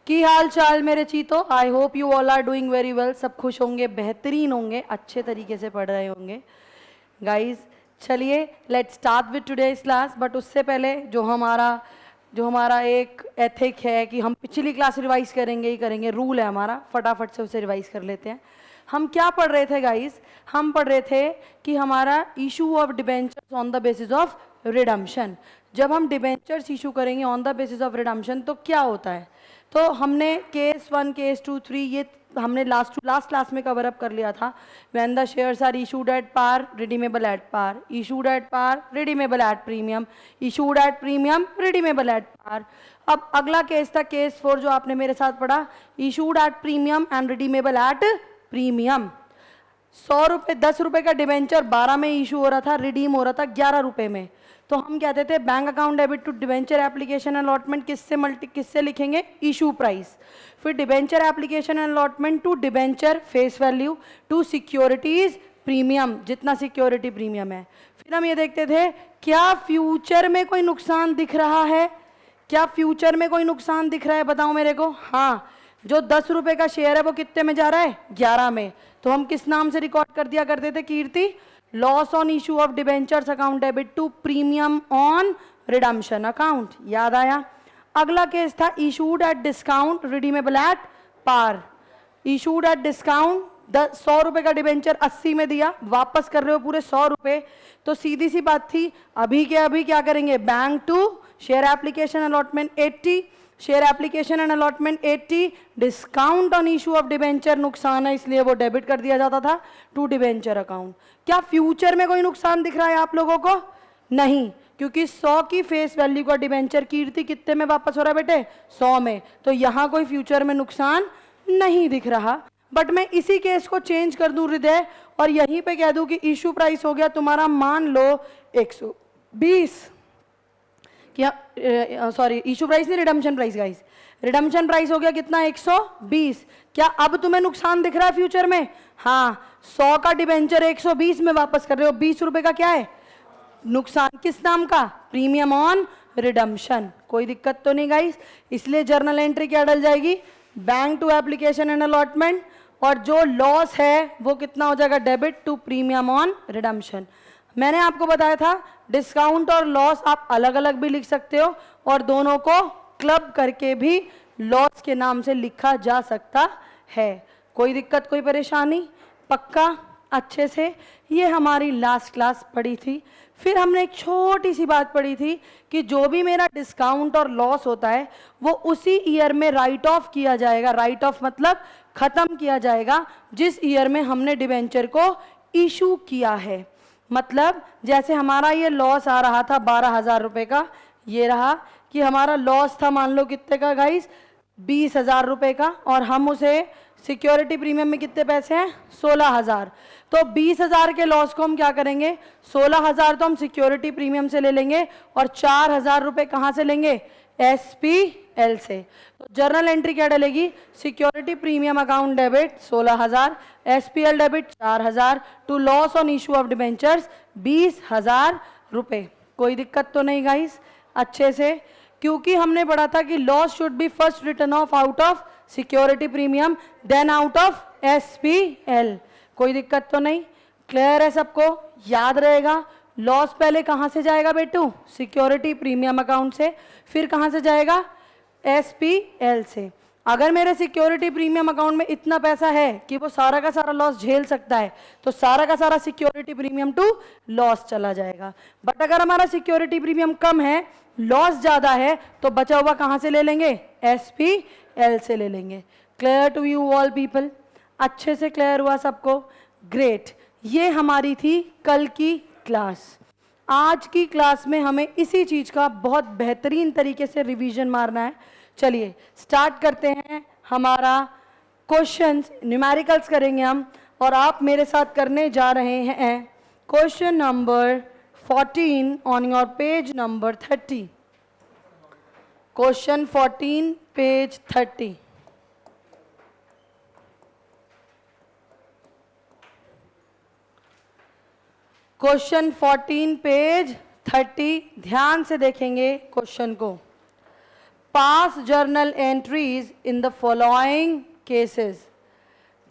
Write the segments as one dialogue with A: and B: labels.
A: की हाल चाल मेरे चीतो। I hope you all are doing very well. सब खुश होंगे, बेहतरीन होंगे, अच्छे तरीके से पढ़ रहे होंगे गाइज। चलिए let's start with today's class. But उससे पहले जो हमारा एक एथिक है कि हम पिछली क्लास रिवाइज करेंगे ही करेंगे, रूल है हमारा, फटाफट से उसे रिवाइज कर लेते हैं। हम क्या पढ़ रहे थे गाइज? हम पढ़ रहे थे कि हमारा issue of debentures on the basis of redemption. जब हम डिबेंचर्स इशू करेंगे on the basis of redemption तो क्या होता है? तो हमने केस 1, केस 2, 3 ये हमने लास्ट क्लास में कवर अप कर लिया था। When the shares are issued at par, redeemable at par, issued at par, redeemable at premium, issued at premium, redeemable at par. अब अगला केस था केस 4 जो आपने मेरे साथ पढ़ा, issued at premium and redeemable at premium. 100 रुपये 10 रुपये का डिबेंचर 12 में इशू हो रहा था, रिडीम हो रहा था 11 रुपये में। तो हम कहते थे bank account debit to debenture application allotment किससे लिखेंगे? Issue price. फिर debenture application allotment to debenture face value to securities premium, जितना सिक्योरिटी प्रीमियम है। फिर हम ये देखते थे क्या फ्यूचर में कोई नुकसान दिख रहा है? क्या फ्यूचर में कोई नुकसान दिख रहा है? बताओ मेरे को। हाँ, जो 10 रुपये का शेयर है वो कितने में जा रहा है? 11 में। तो हम किस नाम से रिकॉर्ड कर दिया करते थे Kirti? Loss on issue of debentures account debit to premium on redemption account. याद आया? अगला केस था issued at discount, redeemable at par. Issued at discount 100 रुपये का डिबेंचर 80 में दिया, वापस कर रहे हो पूरे 100 रुपये। तो सीधी सी बात थी, अभी क्या करेंगे? Bank to share application allotment 80, share application and allotment 80, discount on issue of debenture नुकसान है इसलिए वो डेबिट कर दिया जाता था टू डिबेंचर अकाउंट। क्या फ्यूचर में कोई नुकसान दिख रहा है आप लोगों को? नहीं, क्योंकि 100 की फेस वैल्यू का डिबेंचर कीर्ति कितने में वापस हो रहा है बेटे? 100 में। तो यहाँ कोई फ्यूचर में नुकसान नहीं दिख रहा। बट मैं इसी केस को चेंज कर दूं हृदय और यहीं पे कह दूं कि इशू प्राइस हो गया तुम्हारा, मान लो 120। क्या सॉरी, इशू प्राइस नहीं, redemption price guys. Redemption price हो गया कितना? 120। क्या अब तुम्हें नुकसान दिख रहा है फ्यूचर में? हाँ, 100 का डिबेंचर 120 में वापस कर रहे हो, 20 रुपए का क्या है नुकसान? किस नाम का? Premium on redemption. कोई दिक्कत तो नहीं गाइस? इसलिए जर्नल एंट्री क्या डल जाएगी? Bank to application and allotment, और जो लॉस है वो कितना हो जाएगा? Debit to premium on redemption. मैंने आपको बताया था डिस्काउंट और लॉस आप अलग अलग भी लिख सकते हो और दोनों को क्लब करके भी लॉस के नाम से लिखा जा सकता है। कोई दिक्कत, कोई परेशानी? पक्का? अच्छे से। ये हमारी लास्ट क्लास पढ़ी थी। फिर हमने एक छोटी सी बात पढ़ी थी कि जो भी मेरा डिस्काउंट और लॉस होता है वो उसी ईयर में राइट ऑफ किया जाएगा। राइट ऑफ मतलब खत्म किया जाएगा जिस ईयर में हमने डिबेंचर को इशू किया है। मतलब जैसे हमारा ये लॉस आ रहा था 12,000 रुपये का, ये रहा कि हमारा लॉस था मान लो कितने का गाइस? 20,000 रुपये का, और हम उसे सिक्योरिटी प्रीमियम में कितने पैसे हैं? 16,000। तो 20,000 के लॉस को हम क्या करेंगे? 16,000 तो हम सिक्योरिटी प्रीमियम से ले लेंगे और 4,000 रुपये कहाँ से लेंगे? SPL से। तो जर्नल एंट्री क्या डलेगी? Security premium account debit 16,000, SPL debit 4,000 to loss on issue of debentures 20,000 रुपये। कोई दिक्कत तो नहीं गाइस? अच्छे से, क्योंकि हमने पढ़ा था कि loss should be first return of out of security premium then out of SPL। कोई दिक्कत तो नहीं? क्लियर है सबको? याद रहेगा लॉस पहले कहाँ से जाएगा बेटू? सिक्योरिटी प्रीमियम अकाउंट से। फिर कहाँ से जाएगा? SPL से। अगर मेरे सिक्योरिटी प्रीमियम अकाउंट में इतना पैसा है कि वो सारा का सारा लॉस झेल सकता है तो सारा का सारा सिक्योरिटी प्रीमियम टू लॉस चला जाएगा। बट अगर हमारा सिक्योरिटी प्रीमियम कम है, लॉस ज़्यादा है, तो बचा हुआ कहाँ से ले लेंगे? SPL से ले लेंगे। Clear to you all people? अच्छे से क्लियर हुआ सबको? ग्रेट। ये हमारी थी कल की क्लास। आज की क्लास में हमें इसी चीज़ का बहुत बेहतरीन तरीके से रिवीजन मारना है। चलिए स्टार्ट करते हैं हमारा क्वेश्चंस। न्यूमेरिकल्स करेंगे हम और आप मेरे साथ करने जा रहे हैं question number 14 on your page number 30। Question 14 page 30। Question 14 page 30। ध्यान से देखेंगे क्वेश्चन को। पास journal entries in the following cases.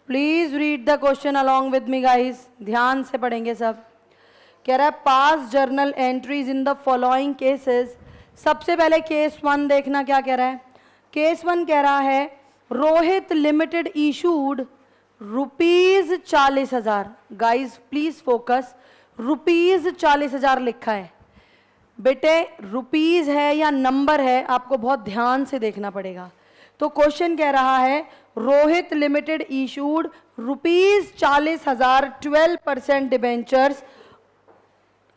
A: Please read the question along with me guys, ध्यान से पढ़ेंगे सब। कह रहा है पास journal entries in the following cases. सबसे पहले केस 1 देखना क्या कह रहा है। केस 1 कह रहा है Rohit limited issued ₹40,000। Guys please focus, ₹40,000 लिखा है बेटे, रुपीज है या नंबर है, आपको बहुत ध्यान से देखना पड़ेगा। तो क्वेश्चन कह रहा है रोहित लिमिटेड इशूड ₹40,000 12% डिबेंचर्स।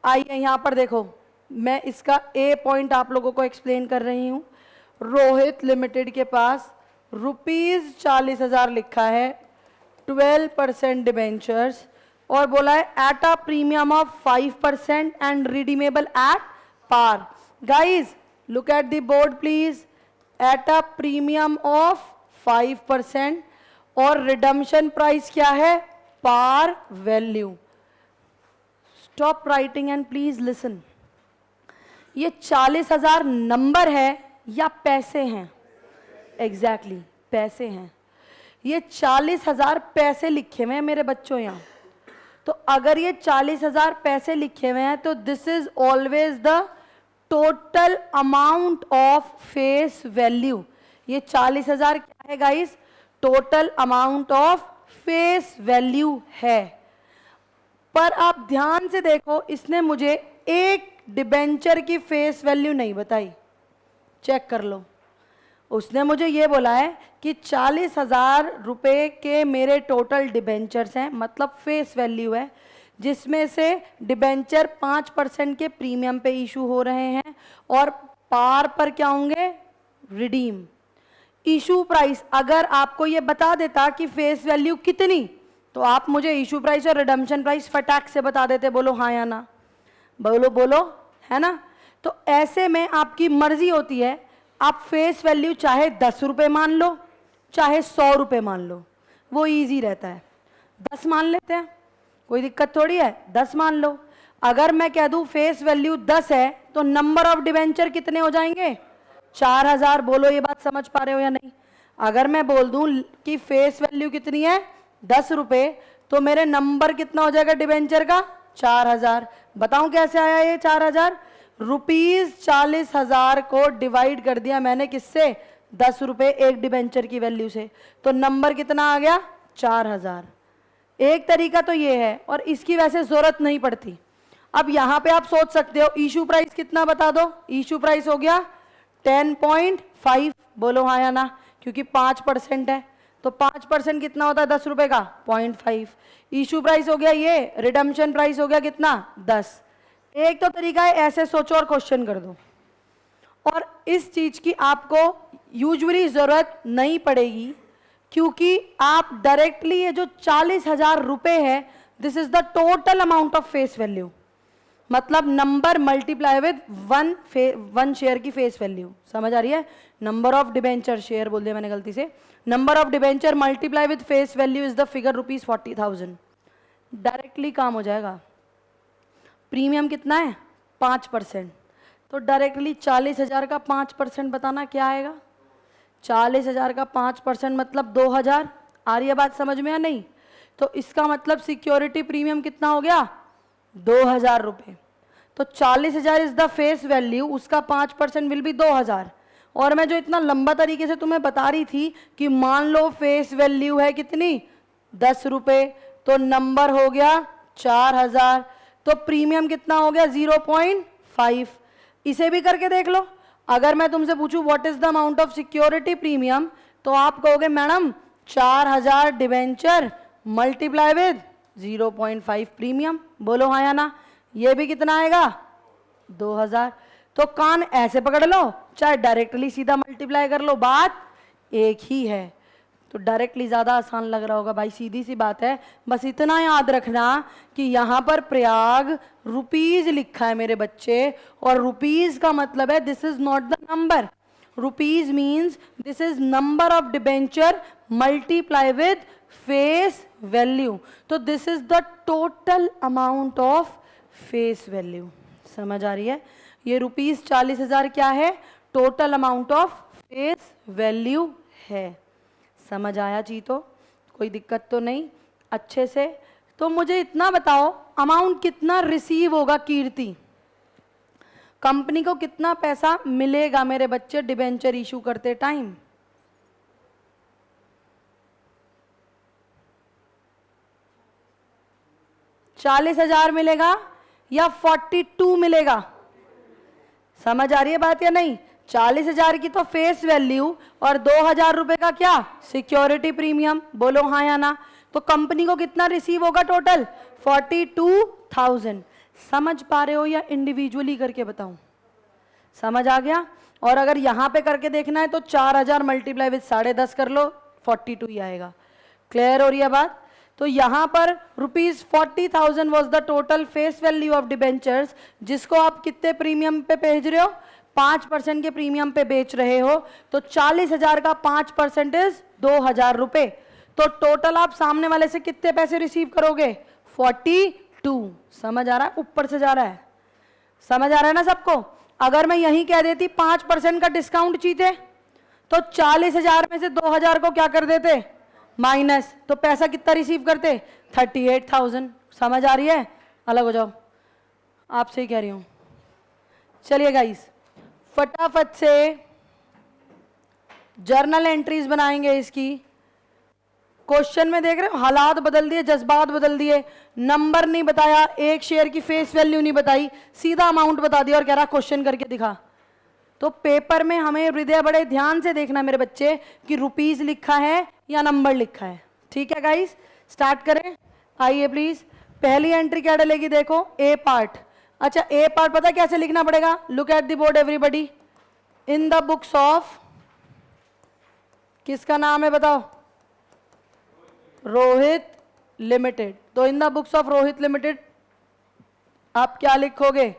A: आइए यहां पर देखो, मैं इसका ए पॉइंट आप लोगों को एक्सप्लेन कर रही हूं। रोहित लिमिटेड के पास ₹40,000 लिखा है 12% डिबेंचर्स, और बोला है at a premium of 5% and redeemable at par. Guys look at the board please, at a premium of 5% और रिडम्पशन प्राइस क्या है, par value. Stop writing and please listen. ये 40,000 नंबर है या पैसे हैं? एग्जैक्टली पैसे हैं। ये 40,000 पैसे लिखे हुए हैं मेरे बच्चों यहाँ। तो अगर ये 40,000 पैसे लिखे हुए हैं तो this is always the total amount of face value. ये 40,000 क्या है guys? Total amount of face value है। पर आप ध्यान से देखो, इसने मुझे एक डिबेंचर की फेस वैल्यू नहीं बताई, चेक कर लो। उसने मुझे ये बोला है कि 40,000 रुपये के मेरे टोटल डिबेंचर्स हैं, मतलब फेस वैल्यू है, जिसमें से डिबेंचर 5% के प्रीमियम पे इशू हो रहे हैं और पार पर क्या होंगे, रिडीम। इशू प्राइस अगर आपको ये बता देता कि फेस वैल्यू कितनी, तो आप मुझे इशू प्राइस और रिडम्पशन प्राइस फटाक से बता देते। बोलो हाँ या ना, बोलो बोलो, है ना। तो ऐसे में आपकी मर्जी होती है, आप फेस वैल्यू चाहे 10 रुपये मान लो, चाहे 100 रुपये मान लो, वो इजी रहता है। 10 मान लेते हैं, कोई दिक्कत थोड़ी है, 10 मान लो। अगर मैं कह दूं फेस वैल्यू 10 है तो नंबर ऑफ डिबेंचर कितने हो जाएंगे, 4,000। बोलो ये बात समझ पा रहे हो या नहीं। अगर मैं बोल दूं कि फेस वैल्यू कितनी है 10 रुपये, तो मेरे नंबर कितना हो जाएगा डिबेंचर का, 4,000। बताऊं कैसे आया ये 4,000? ₹40,000 को डिवाइड कर दिया मैंने किससे, 10 रुपये एक डिबेंचर की वैल्यू से, तो नंबर कितना आ गया, 4,000। एक तरीका तो ये है, और इसकी वैसे जरूरत नहीं पड़ती। अब यहां पे आप सोच सकते हो इशू प्राइस कितना बता दो। इशू प्राइस हो गया 10.5। बोलो हाँ या ना, क्योंकि 5% है, तो 5% कितना होता है 10 रुपए का, 0.5। इशू प्राइस हो गया ये, रिडम्पशन प्राइस हो गया कितना, 10। एक तो तरीका है ऐसे सोचो और क्वेश्चन कर दो, और इस चीज की आपको यूजुअली जरूरत नहीं पड़ेगी, क्योंकि आप डायरेक्टली ये जो 40,000 रुपए है, this is the total amount of face value, मतलब number multiply with one share की फेस वैल्यू। समझ आ रही है? नंबर ऑफ डिबेंचर, शेयर बोल दिया मैंने गलती से, number of debenture multiply with face value is the figure ₹40,000। Directly काम हो जाएगा। प्रीमियम कितना है, 5%, तो डायरेक्टली 40,000 का 5% बताना क्या आएगा, 40,000 का 5% मतलब 2,000। आ रही है बात समझ में या नहीं? तो इसका मतलब सिक्योरिटी प्रीमियम कितना हो गया, 2,000 रुपये। तो 40,000 इज द फेस वैल्यू, उसका 5% विल बी 2,000। और मैं जो इतना लंबा तरीके से तुम्हें बता रही थी कि मान लो फेस वैल्यू है कितनी, 10 रुपये, तो नंबर हो गया 4,000, तो प्रीमियम कितना हो गया 0.5। इसे भी करके देख लो। अगर मैं तुमसे पूछूं what is the amount of security premium, तो आप कहोगे madam 4,000 debenture multiply with 0.5 premium. बोलो हाँ या ना, ये भी कितना आएगा, 2,000। तो कान ऐसे पकड़ लो, चाहे डायरेक्टली सीधा मल्टीप्लाई कर लो, बात एक ही है। तो डायरेक्टली ज़्यादा आसान लग रहा होगा भाई, सीधी सी बात है। बस इतना याद रखना कि यहाँ पर प्रयाग रुपीज लिखा है मेरे बच्चे, और रुपीज का मतलब है this is not the number, rupees means this is number of debenture multiply with face value. तो this is the total amount of face value. समझ आ रही है? ये ₹40,000 क्या है, total amount of face value है। समझ आया चीतो? कोई दिक्कत तो नहीं? अच्छे से। तो मुझे इतना बताओ, अमाउंट कितना रिसीव होगा कीर्ति? कंपनी को कितना पैसा मिलेगा मेरे बच्चे डिबेंचर इशू करते टाइम? $40,000 मिलेगा या 42 मिलेगा? समझ आ रही है बात या नहीं? 40,000 की तो फेस वैल्यू और 2,000 रुपए का क्या? Security premium. बोलो हाँ या ना। तो कंपनी को कितना रिसीव होगा टोटल? 42,000। समझ पा रहे हो या इंडिविजुअली करके बताऊं? समझ आ गया? और अगर यहां पे करके देखना है तो 4,000 मल्टीप्लाई विद 10.5 कर लो, 42 ही आएगा। क्लियर हो रही है बात? तो यहां पर ₹40,000 was the total face value of debentures, जिसको आप कितने प्रीमियम पे भेज रहे हो? 5% के प्रीमियम पे बेच रहे हो। तो 40,000 का 5% इज 2,000 रुपए। तो टोटल आप सामने वाले से कितने पैसे रिसीव करोगे? 42। समझ आ रहा है? ऊपर से जा रहा है। समझ आ रहा है ना सबको? अगर मैं यही कह देती 5% का डिस्काउंट चीते, तो 40,000 में से 2,000 को क्या कर देते? माइनस। तो पैसा कितना रिसीव करते? 38,000। समझ आ रही है? अलग हो जाओ, आपसे ही कह रही हूं। चलिए गाइस, फटाफट से जर्नल एंट्रीज बनाएंगे इसकी। क्वेश्चन में देख रहे हो हालात बदल दिए, जज्बात बदल दिए। नंबर नहीं बताया, एक शेयर की फेस वैल्यू नहीं बताई, सीधा अमाउंट बता दिया और कह रहा क्वेश्चन करके दिखा। तो पेपर में हमें हृदय बड़े ध्यान से देखना मेरे बच्चे कि रुपीस लिखा है या नंबर लिखा है। ठीक है गाइस, स्टार्ट करें। आइए प्लीज। पहली एंट्री क्या डलेगी? देखो ए पार्ट। अच्छा, ए पार्ट पता कैसे लिखना पड़ेगा? Look at the board everybody. In the books of, किसका नाम है बताओ? रोहित लिमिटेड। तो इन the books of Rohit limited आप क्या लिखोगे?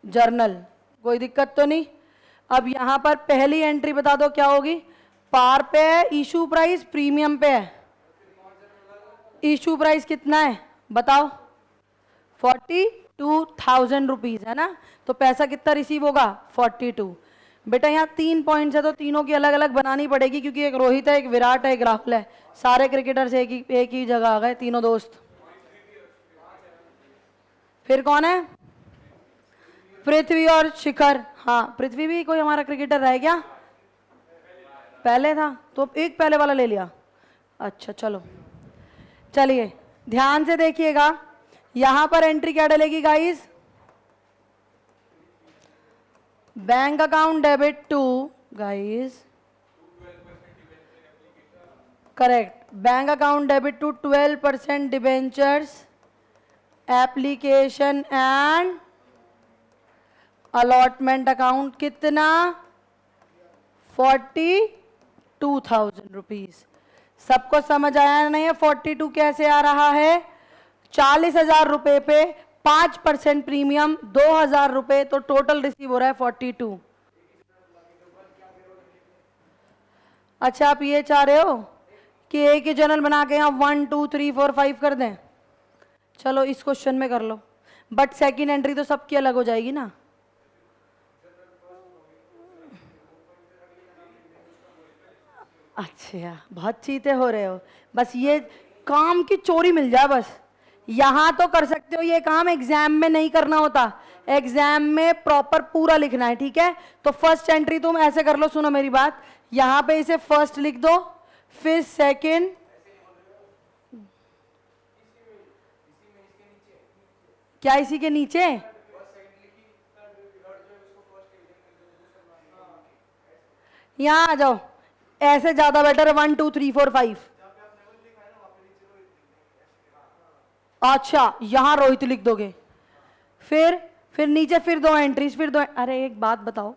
A: जर्नल। कोई दिक्कत तो नहीं? अब यहां पर पहली एंट्री बता दो क्या होगी? पार पे है, इशू प्राइस प्रीमियम पे है। इशू प्राइस कितना है बताओ? 42,000 रुपीज है ना। तो पैसा कितना रिसीव होगा? 42। बेटा यहाँ 3 पॉइंट्स है तो तीनों की अलग अलग बनानी पड़ेगी, क्योंकि एक रोहित है, एक विराट है, एक राहुल है। सारे क्रिकेटर्स एक ही जगह आ गए, तीनों दोस्त। फिर कौन है? पृथ्वी और शिखर। हाँ, पृथ्वी भी कोई हमारा क्रिकेटर रह गया? पहले था तो एक पहले वाला ले लिया। अच्छा चलो, चलिए ध्यान से देखिएगा। यहां पर एंट्री क्या डलेगी guys? Bank account debit to, guys correct, bank account debit to 12% debentures application and allotment account. कितना? 42,000 रुपीज। सबको समझ आया नहीं है 42 कैसे आ रहा है? 40,000 रुपए पे 5% प्रीमियम, 2,000 रुपए, तो टोटल रिसीव हो रहा है 42। अच्छा, आप ये चाह रहे हो कि एक ही जर्नल बना के यहाँ 1 2 3 4 5 कर दें? चलो इस क्वेश्चन में कर लो, बट सेकंड एंट्री तो सबकी अलग हो जाएगी ना। अच्छा, बहुत चीते हो रहे हो। बस ये काम की चोरी मिल जाए बस। यहां तो कर सकते हो ये काम, एग्जाम में नहीं करना होता। एग्जाम में प्रॉपर पूरा लिखना है, ठीक है? तो फर्स्ट एंट्री तुम ऐसे कर लो, सुनो मेरी बात। यहां पे इसे फर्स्ट लिख दो, फिर सेकंड, क्या इसी के नीचे? यहां आ जाओ, ऐसे ज्यादा बेटर है। 1 2 3 4 5। अच्छा, यहां रोहित लिख दोगे, फिर नीचे फिर 2 एंट्रीज, फिर 2। अरे एक बात बताओ,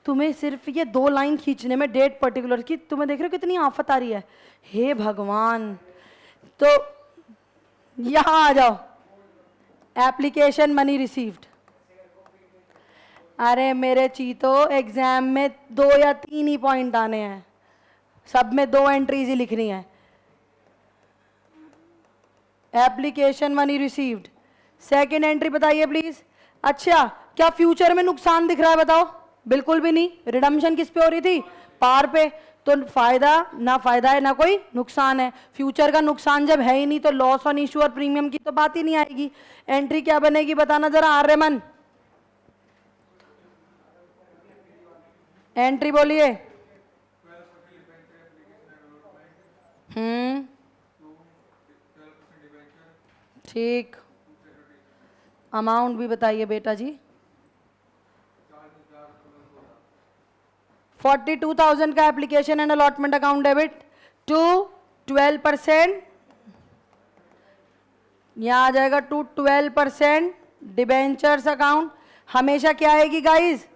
A: तुम्हें सिर्फ ये 2 लाइन खींचने में डेट पर्टिकुलर की तुम्हें देख रहे हो कितनी आफत आ रही है? हे भगवान। तो यहां आ जाओ, एप्लीकेशन मनी रिसीव्ड। अरे मेरे चीतो, एग्जाम में 2 या 3 ही पॉइंट आने हैं, सब में 2 एंट्रीज ही लिखनी है। Application money received, second entry बताइए प्लीज। अच्छा, क्या फ्यूचर में नुकसान दिख रहा है बताओ? बिल्कुल भी नहीं, रिडम्शन किस पे हो रही थी, पार पे। तो फायदा ना फायदा है ना कोई नुकसान है। फ्यूचर का नुकसान जब है ही नहीं तो लॉस ऑन इशू और प्रीमियम की तो बात ही नहीं आएगी। एंट्री क्या बनेगी बताना जरा आर्यमन, एंट्री बोलिए। ठीक, अमाउंट भी बताइए बेटा जी। 42,000 का application and allotment account debit to 12%, यहाँ आ जाएगा टू 12% डिबेंचर्स अकाउंट। हमेशा क्या आएगी गाइस,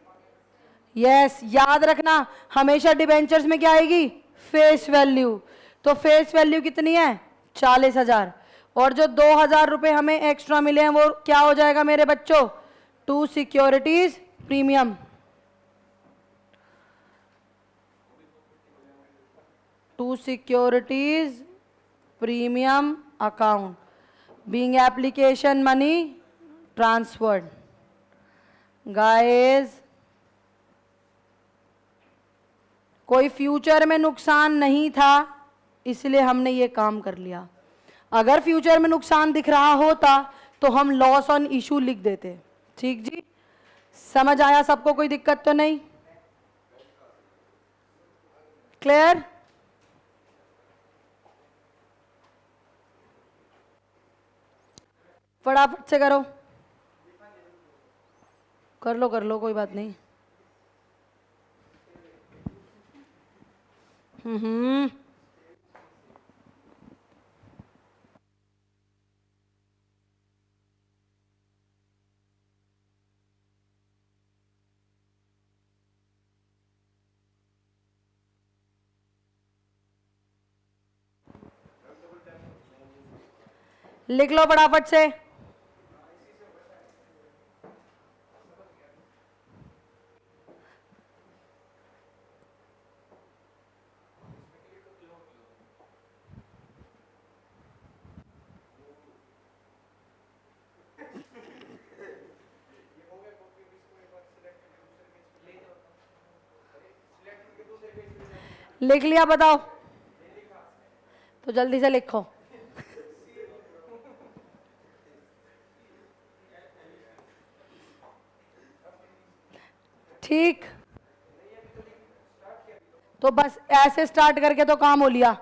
A: यस याद रखना, हमेशा डिबेंचर्स में क्या आएगी, फेस वैल्यू। तो फेस वैल्यू कितनी है, 40,000, और जो 2,000 रुपए हमें एक्स्ट्रा मिले हैं वो क्या हो जाएगा मेरे बच्चों, to securities premium. To securities premium account being application money transferred. Guys कोई फ्यूचर में नुकसान नहीं था इसलिए हमने ये काम कर लिया। अगर फ्यूचर में नुकसान दिख रहा होता तो हम लॉस ऑन इशू लिख देते। ठीक जी, समझ आया सबको, कोई दिक्कत तो नहीं, क्लियर। फटाफट से करो, कर लो कोई बात नहीं। लिख लो फटाफट से। लिख लिया बताओ, तो जल्दी से लिखो। ठीक, तो बस ऐसे स्टार्ट करके तो काम हो लिया।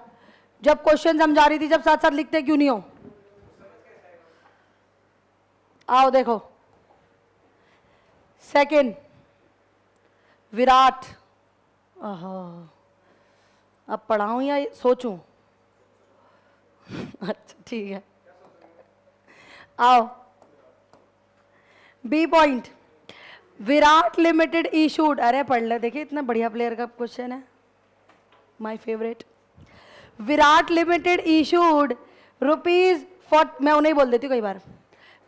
A: जब क्वेश्चन समझा रही थी जब साथ साथ लिखते क्यों नहीं हो। आओ देखो, सेकंड विराट, अब पढ़ाऊं या सोचूं। अच्छा ठीक है, आओ B point, Virat limited issued, अरे पढ़ ले, देखिए इतना बढ़िया प्लेयर का क्वेश्चन है, my favourite. Virat limited issued rupees, मैं उन्हें बोल देती हूँ कई बार।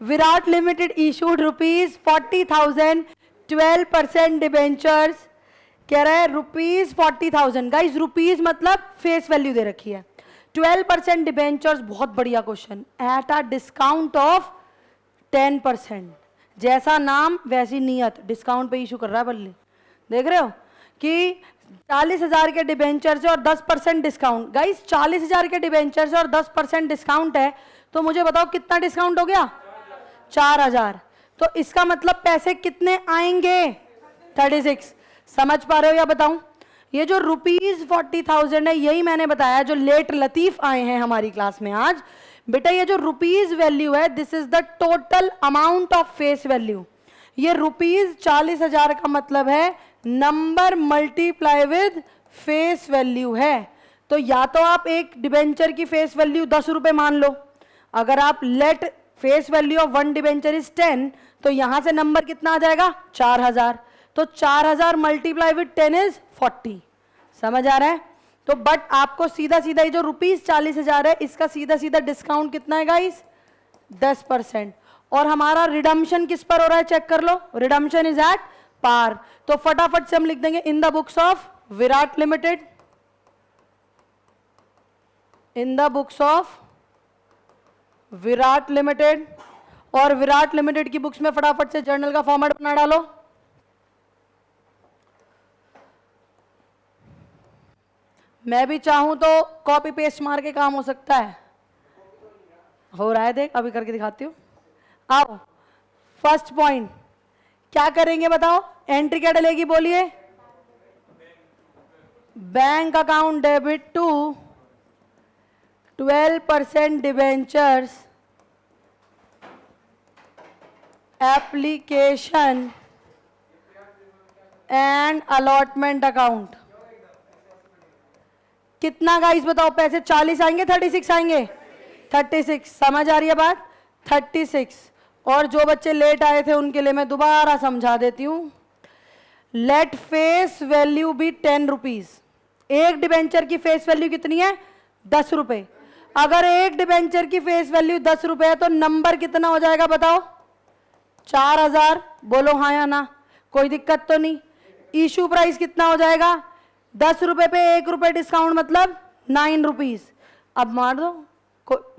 A: Virat limited issued rupees 40,000 12% debentures. कह रहा है रुपीज 40,000, गाइस रुपीज मतलब फेस वैल्यू दे रखी है। 12% डिबेंचर्स, बहुत बढ़िया question, at a discount of 10%। जैसा नाम वैसी नियत, डिस्काउंट पे इशू कर रहा है बल्ली। देख रहे हो कि 40,000 के डिबेंचर से और 10% डिस्काउंट। गाइस 40,000 के डिबेंचर से और 10% डिस्काउंट है, तो मुझे बताओ कितना डिस्काउंट हो गया, 4,000। तो इसका मतलब पैसे कितने आएंगे, 36। समझ पा रहे हो या बताऊं। ये जो रुपीज 40,000 है यही मैंने बताया, जो लेट लतीफ आए हैं हमारी क्लास में आज। बेटा ये जो रुपीज वैल्यू है, this is the total amount of face value. ये रुपीज 40,000 का मतलब है number multiply with face value है। तो या तो आप एक डिबेंचर की फेस वैल्यू 10 रुपए मान लो, अगर आप let face value of one debenture is 10, तो यहां से नंबर कितना आ जाएगा, 4,000। तो 4,000 मल्टीप्लाई विद 10 इज 40। समझ आ रहा है। तो बट आपको सीधा सीधा ये जो रुपीज 40,000 है इसका सीधा सीधा डिस्काउंट कितना है गाइस, 10%। और हमारा रिडम्शन किस पर हो रहा है चेक कर लो, रिडम्शन इज एट पार। तो फटाफट से हम लिख देंगे इन the books of Virat limited, in the books of Virat limited. और विराट लिमिटेड की बुक्स में फटाफट से जर्नल का फॉर्मेट बना डालो। मैं भी चाहूं तो कॉपी पेस्ट मार के काम हो सकता है। हो रहा है, देख अभी करके दिखाती हूँ। आओ, फर्स्ट पॉइंट क्या करेंगे बताओ? एंट्री क्या डलेगी बोलिए? Bank account debit to 12% debentures application and allotment account. कितना गाइस बताओ? पैसे 40 आएंगे 36 आएंगे? 36। समझ आ रही है बात? 36। और जो बच्चे लेट आए थे उनके लिए मैं दोबारा समझा देती हूं। Let face value be 10 rupees. एक डिबेंचर की फेस वैल्यू कितनी है? 10 रुपए। अगर एक डिबेंचर की फेस वैल्यू 10 रुपए है तो नंबर कितना हो जाएगा बताओ? 4000। बोलो हाँ या ना, कोई दिक्कत तो नहीं। इशू प्राइस कितना हो जाएगा? 10 रुपए पे 1 रुपए डिस्काउंट मतलब 9 रुपीज। अब मार दो,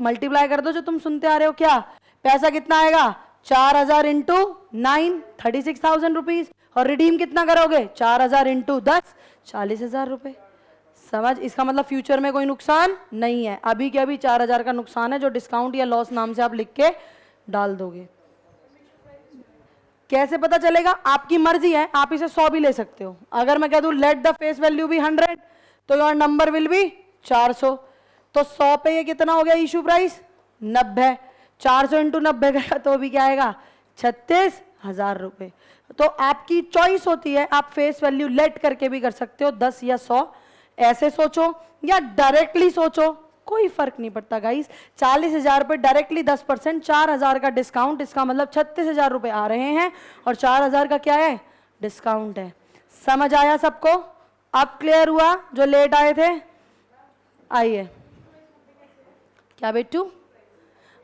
A: मल्टीप्लाई कर दो जो तुम सुनते आ रहे हो। क्या पैसा कितना आएगा? 4000 इंटू 9, 36,000 रुपीज। और रिडीम कितना करोगे? 4000 इंटू 10, 40,000 रुपए। समझ? इसका मतलब फ्यूचर में कोई नुकसान नहीं है। अभी के अभी 4000 का नुकसान है जो डिस्काउंट या लॉस नाम से आप लिख के डाल दोगे। कैसे पता चलेगा? आपकी मर्जी है, आप इसे 100 भी ले सकते हो। अगर मैं कह दूं लेट द फेस वैल्यू भी 100 तो योर नंबर विल बी 400। तो 100 पे ये कितना हो गया इशू प्राइस? 90। 400 इंटू 90 गया तो भी क्या आएगा? 36,000 रुपए। तो आपकी चॉइस होती है, आप फेस वैल्यू लेट करके भी कर सकते हो 10 या 100। ऐसे सोचो या डायरेक्टली सोचो, कोई फर्क नहीं पड़ता गाइस। 40,000 पे डायरेक्टली 10%, 4,000 का डिस्काउंट, इसका मतलब 36,000 रुपए आ रहे हैं और 4,000 का क्या है? डिस्काउंट है। समझ आया सबको? अब क्लियर हुआ जो लेट आए थे? आइए, क्या बेटू?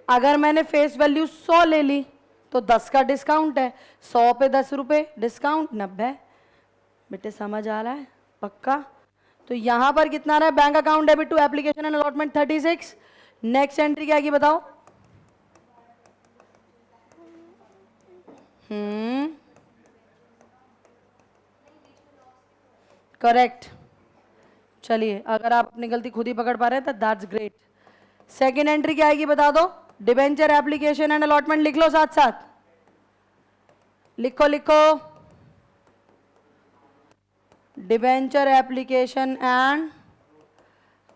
A: अगर मैंने फेस वैल्यू 100 ले ली तो 10 का डिस्काउंट है, 100 पे 10 रुपए डिस्काउंट 90। बेटे समझ आ रहा है? पक्का? तो यहां पर कितना रहा है? Bank account debit to application and allotment 36। Next entry क्या की बताओ? करेक्ट। चलिए, अगर आप अपनी गलती खुद ही पकड़ पा रहे हैं तो दैट्स ग्रेट। सेकेंड एंट्री क्या आएगी बता दो? डिबेंचर एप्लीकेशन एंड अलॉटमेंट लिख लो, साथ साथ लिखो लिखो। Debenture application and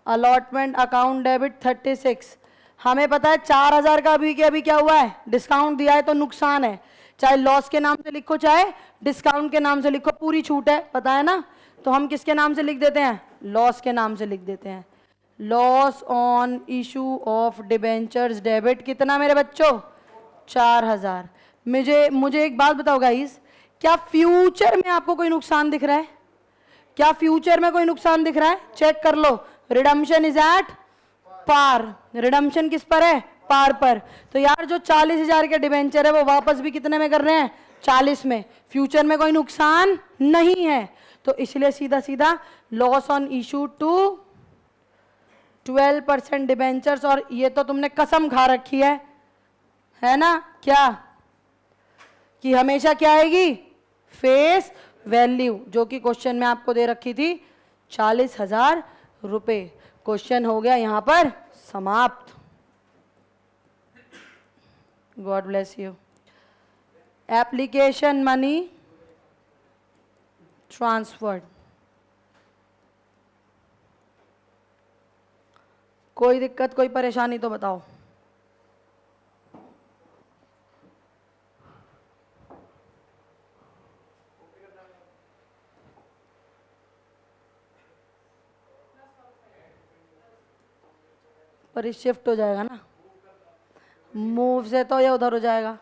A: allotment account debit 36। हमें पता है 4000 का अभी के अभी क्या हुआ है? डिस्काउंट दिया है तो नुकसान है। चाहे लॉस के नाम से लिखो चाहे डिस्काउंट के नाम से लिखो, पूरी छूट है, पता है ना? तो हम किसके नाम से लिख देते हैं? लॉस के नाम से लिख देते हैं। Loss on issue of debentures debit कितना मेरे बच्चों? 4000। मुझे एक बात बताओ गाइस, क्या फ्यूचर में आपको कोई नुकसान दिख रहा है? क्या फ्यूचर में कोई नुकसान दिख रहा है? चेक कर लो। Redemption is at par. Redemption किस पर है? पार पर। तो यार जो 40,000 के डिबेंचर है वो वापस भी कितने में कर रहे हैं? 40 में। फ्यूचर में कोई नुकसान नहीं है, तो इसलिए सीधा सीधा loss on issue to 12% debentures. और ये तो तुमने कसम खा रखी है ना? क्या कि हमेशा क्या आएगी? फेस वैल्यू, जो कि क्वेश्चन में आपको दे रखी थी 40,000 रुपए। क्वेश्चन हो गया यहां पर समाप्त। God bless you. Application money transferred. कोई दिक्कत कोई परेशानी तो बताओ। पर ये शिफ्ट हो जाएगा ना, मूव से तो ये उधर हो जाएगा।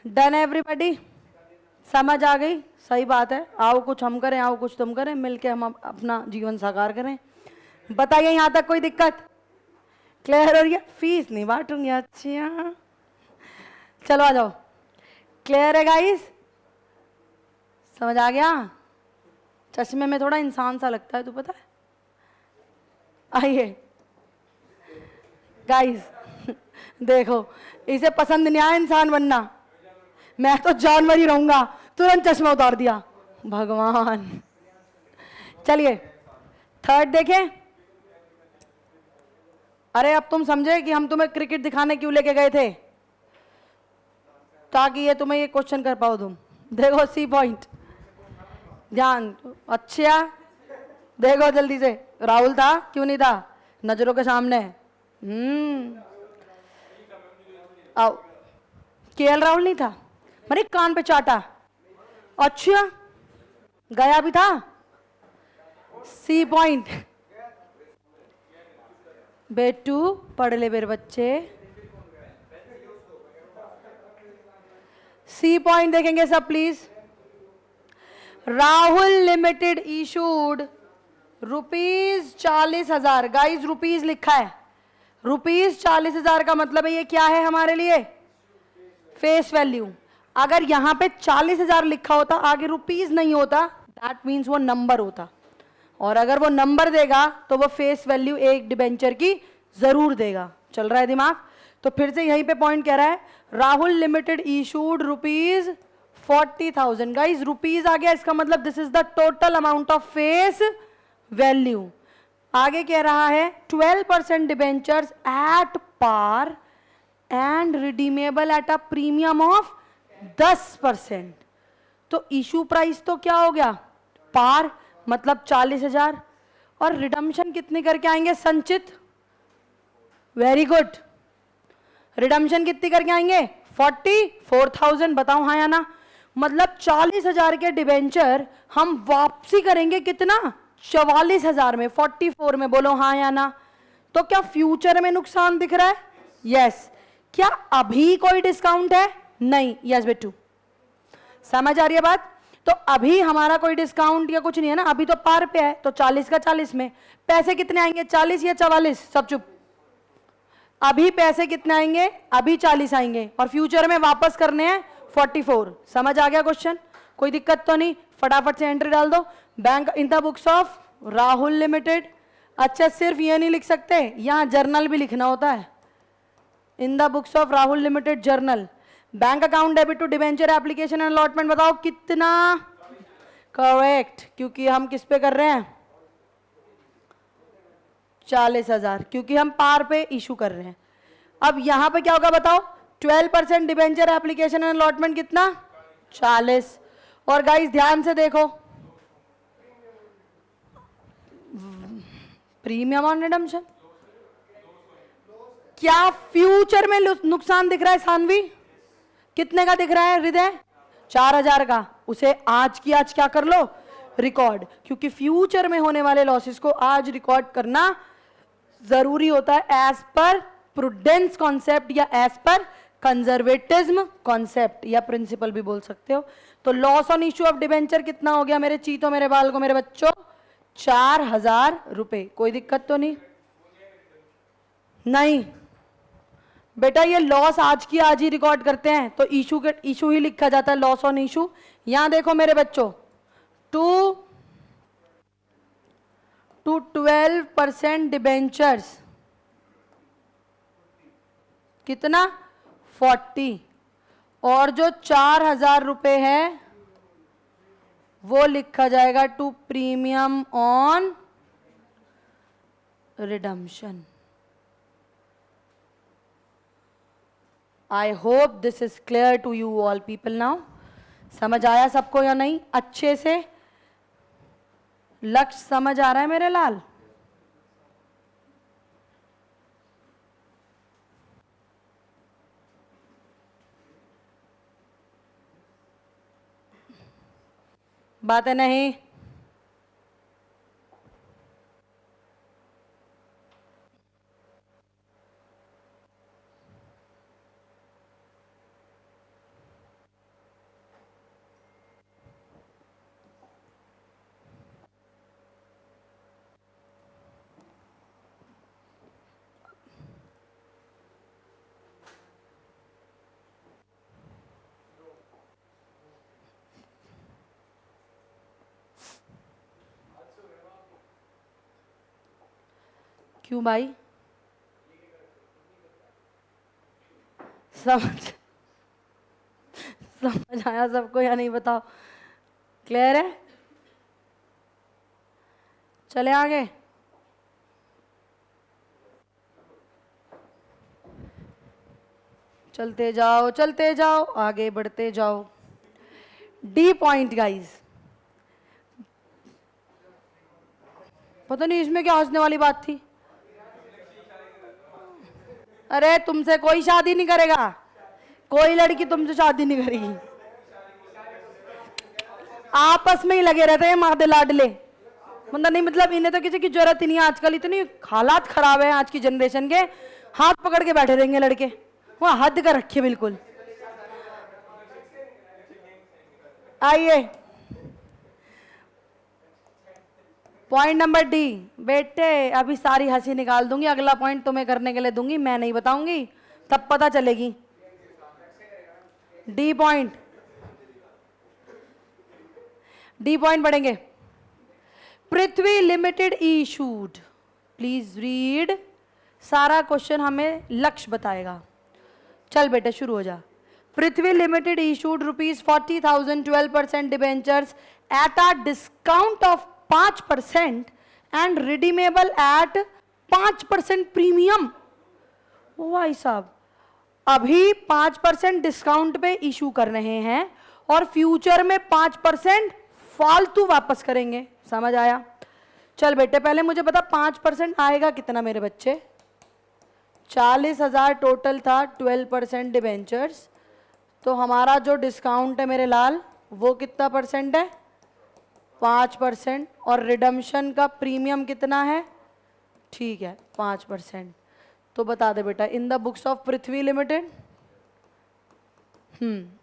A: Done everybody? समझ आ गई? सही बात है। आओ कुछ हम करें, आओ कुछ तुम करें, मिलके हम अपना जीवन साकार करें। बताइए यहाँ तक कोई दिक्कत? क्लियर हो रही है? फीस नहीं बांटूंगी। अच्छा चलो आ जाओ। क्लियर है गाइस? समझ आ गया? चश्मे में थोड़ा इंसान सा लगता है, तू पता है। आइए गाइस, देखो इसे पसंद नहीं आया इंसान बनना, मैं तो जानवर ही रहूंगा, तुरंत चश्मा उतार दिया, भगवान। चलिए थर्ड देखें। अरे अब तुम समझे कि हम तुम्हें क्रिकेट दिखाने क्यों लेके गए थे, ताकि ये तुम्हें ये क्वेश्चन कर पाओ तुम। देखो सी पॉइंट, ध्यान, अच्छा देखो जल्दी से, राहुल था क्यों नहीं था नजरों के सामने? आओ, केएल राहुल नहीं था, मेरे कान पे चाटा। अच्छा गया भी था, सी पॉइंट। बेटू पढ़ ले मेरे बच्चे, सी पॉइंट देखेंगे सब please. Rahul limited issued ₹40,000। Guys rupees लिखा है, ₹40,000 का मतलब है ये क्या है हमारे लिए? Face value. अगर यहां पे 40,000 लिखा होता, आगे रुपीज नहीं होता, दैट मीन्स वो नंबर होता, और अगर वो नंबर देगा तो वो फेस वैल्यू एक डिबेंचर की जरूर देगा। चल रहा है दिमाग? तो फिर से यहीं पे पॉइंट कह रहा है, Rahul limited issued ₹40,000। Guys rupees आ गया, इसका मतलब this is the total amount of face value. आगे कह रहा है 12% debentures at par and redeemable at a premium of 10%। तो इशू प्राइस तो क्या हो गया? पार मतलब 40,000, और रिडम्शन कितने करके आएंगे संचित? वेरी गुड, रिडम्शन कितनी करके आएंगे? 44,000। बताओ हाँ या ना? मतलब 40,000 के डिबेंचर हम वापसी करेंगे कितना? 44,000 में, 44 में। बोलो हाँ या ना? तो क्या फ्यूचर में नुकसान दिख रहा है? यस। क्या अभी कोई डिस्काउंट है? नहीं। यस बेटू, समझ आ रही है बात? तो अभी हमारा कोई डिस्काउंट या कुछ नहीं है ना, अभी तो पार पे है, तो 40 का 40 में। पैसे कितने आएंगे, 40 या 44? सब चुप। अभी पैसे कितने आएंगे? अभी 40 आएंगे, और फ्यूचर में वापस करने हैं 44। समझ आ गया क्वेश्चन? कोई दिक्कत तो नहीं? फटाफट से एंट्री डाल दो। Bank in the books of Rahul limited. अच्छा सिर्फ ये नहीं लिख सकते, यहां जर्नल भी लिखना होता है। In the books of Rahul limited journal. Bank account debit to debenture application and allotment, बताओ कितना? करेक्ट, क्योंकि हम किस पे कर रहे हैं? 40,000, क्योंकि हम पार पे इशू कर रहे हैं। अब यहां पे क्या होगा बताओ? 12% डिबेंचर एप्लीकेशन एंड अलॉटमेंट कितना? 40। और गाइस ध्यान से देखो, प्रीमियम ऑन रिडम्पशन, क्या फ्यूचर में नुकसान दिख रहा है सानवी? कितने का दिख रहा है हृदय? 4,000 का। उसे आज की आज क्या कर लो? रिकॉर्ड, क्योंकि फ्यूचर में होने वाले लॉसेस को आज रिकॉर्ड करना जरूरी होता है एज पर प्रूडेंस कॉन्सेप्ट, या एज पर कंजर्वेटिज्म कॉन्सेप्ट, या प्रिंसिपल भी बोल सकते हो। तो loss on issue of debenture कितना हो गया मेरे चीतों, मेरे बाल को, मेरे बच्चों? 4,000 रुपए। कोई दिक्कत तो नहीं? नहीं बेटा, ये लॉस आज की आज ही रिकॉर्ड करते हैं, तो इशू के इशू ही लिखा जाता है, लॉस ऑन इशू। यहां देखो मेरे बच्चों, टू 12% डिबेंचर्स कितना? 40, और जो 4,000 रुपए है वो लिखा जाएगा to premium on redemption. I hope this is clear to you all people now. समझ आया सबको या नहीं? अच्छे से लक्ष्य समझ आ रहा है मेरे लाल? बातें नहीं? क्यों भाई? समझ समझ आया सबको या नहीं बताओ? क्लियर है? चले आगे। चलते जाओ आगे बढ़ते जाओ। डी पॉइंट गाइस, पता नहीं इसमें क्या हंसने वाली बात थी। अरे तुमसे कोई शादी नहीं करेगा, कोई लड़की तुमसे शादी नहीं करेगी। आपस में ही लगे रहते हैं मादे लाडले। मतलब नहीं, मतलब इन्हें तो किसी की जरूरत ही नहीं है। आजकल इतनी हालात खराब है आज की जनरेशन के, हाथ पकड़ के बैठे रहेंगे लड़के, वहां हद कर रखिए बिल्कुल। आइए पॉइंट नंबर डी। बेटे अभी सारी हंसी निकाल दूंगी, अगला पॉइंट तुम्हें करने के लिए दूंगी, मैं नहीं बताऊंगी, तब पता चलेगी। डी पॉइंट, डी पॉइंट पढ़ेंगे। Prithvi limited issued, please read. सारा क्वेश्चन हमें लक्ष्य बताएगा। चल बेटे शुरू हो जा। Prithvi limited issued ₹40,000 12% debentures at a discount of 5% and redeemable at 5% premium. ओ भाई साहब, अभी 5% डिस्काउंट पे इशू कर रहे हैं और फ्यूचर में 5% फालतू वापस करेंगे। समझ आया? चल बेटे पहले मुझे बता 5% आएगा कितना मेरे बच्चे? 40,000 टोटल था, 12% डिबेंचर्स, तो हमारा जो डिस्काउंट है मेरे लाल वो कितना परसेंट है? 5%। और रिडम्पशन का प्रीमियम कितना है? ठीक है 5%। तो बता दे बेटा इन the books of Prithvi limited.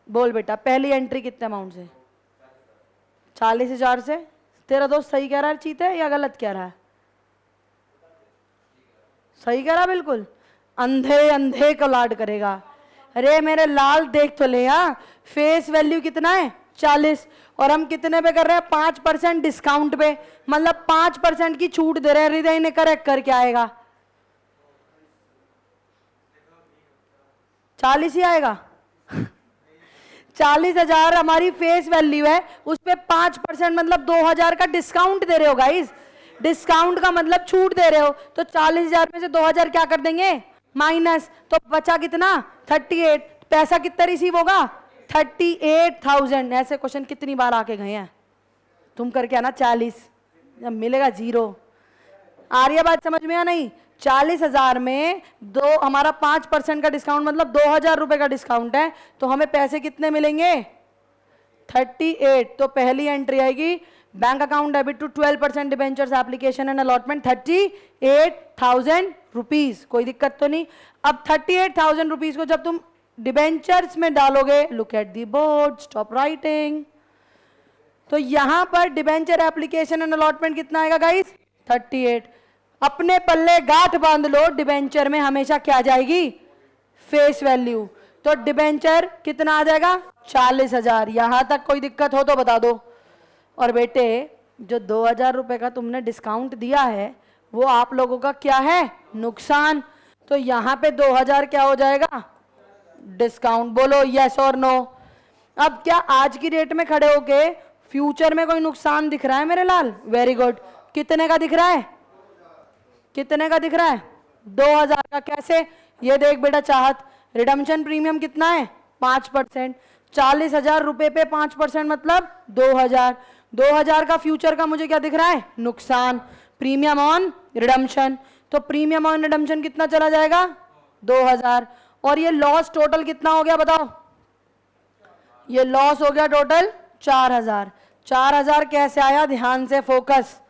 A: बोल बेटा पहली एंट्री कितने अमाउंट से? 40,000 से। तेरा दोस्त सही कह रहा है चीते या गलत कह रहा है? सही कह रहा बिल्कुल। अंधे अंधे को लाड करेगा। अरे मेरे लाल देख तो ले, यहाँ फेस वैल्यू कितना है? 40, और हम कितने पे कर रहे हैं? 5% डिस्काउंट पे, मतलब 5% की छूट दे रहे हैं। हृदय ने करेक्ट करके आएगा 40 ही आएगा। 40,000 हमारी फेस वैल्यू है, उस पे 5% मतलब 2,000 का डिस्काउंट दे रहे हो गाइस। डिस्काउंट का मतलब छूट दे रहे हो, तो 40,000 में से 2,000 क्या कर देंगे? माइनस, तो बचा कितना? 38। पैसा कितना रिसीव होगा? 38,000। ऐसे क्वेश्चन कितनी बार आके गए हैं, तुम करके आना 40, जब मिलेगा 0। आ रही है बात समझ में या नहीं? 40,000 में दो हमारा 5% का डिस्काउंट मतलब 2,000 रुपए का डिस्काउंट है, तो हमें पैसे कितने मिलेंगे? 38। तो पहली एंट्री आएगी bank account debit to 12% debentures application and allotment 38,000 rupees. कोई दिक्कत तो नहीं? अब 38,000 रुपीज को जब तुम डिबेंचर्स में डालोगे, look at the board, stop writing, तो यहां पर डिबेंचर एप्लीकेशन एंड अलॉटमेंट कितना आएगा गाइस? 38। अपने पल्ले गांठ बांध लो, डिबेंचर में हमेशा क्या जाएगी? Face value. तो डिबेंचर कितना आ जाएगा? 40,000। यहां तक कोई दिक्कत हो तो बता दो। और बेटे जो 2,000 रुपए का तुमने डिस्काउंट दिया है वो आप लोगों का क्या है? नुकसान। तो यहां पे 2,000 क्या हो जाएगा? डिस्काउंट। बोलो यस और नो। अब क्या आज की डेट में खड़े होके फ्यूचर में कोई नुकसान दिख रहा है मेरे लाल? Very good. कितने का दिख रहा है? कितने का दिख रहा है? 2,000 का। कैसे? ये देख बेटा चाहत, रिडम्पशन प्रीमियम कितना है? 5%। 40,000 रुपए पे 5% मतलब 2,000। 2,000 का फ्यूचर का मुझे क्या दिख रहा है? नुकसान। प्रीमियम ऑन रिडम्पशन, तो प्रीमियम ऑन रिडम्पशन कितना चला जाएगा? 2,000। और ये लॉस टोटल कितना हो गया बताओ? ये लॉस हो गया टोटल 4,000। 4,000 कैसे आया? ध्यान से फोकस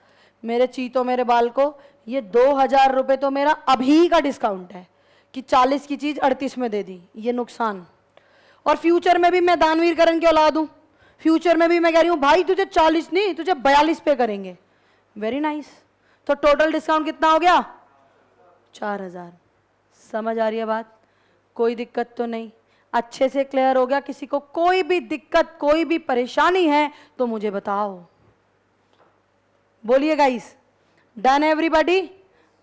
A: मेरे चीतों मेरे बाल को। ये 2,000 रुपए तो मेरा अभी का डिस्काउंट है कि 40 की चीज 38 में दे दी, ये नुकसान। और फ्यूचर में भी मैं दानवीर करण की औलाद हूं, फ्यूचर में भी मैं कह रही हूं भाई तुझे 40 नहीं तुझे 42 पे करेंगे। Very nice. तो टोटल डिस्काउंट कितना हो गया? 4,000। समझ आ रही है बात? कोई दिक्कत तो नहीं? अच्छे से क्लियर हो गया? किसी को कोई भी दिक्कत कोई भी परेशानी है तो मुझे बताओ। बोलिए गाइस। Done everybody?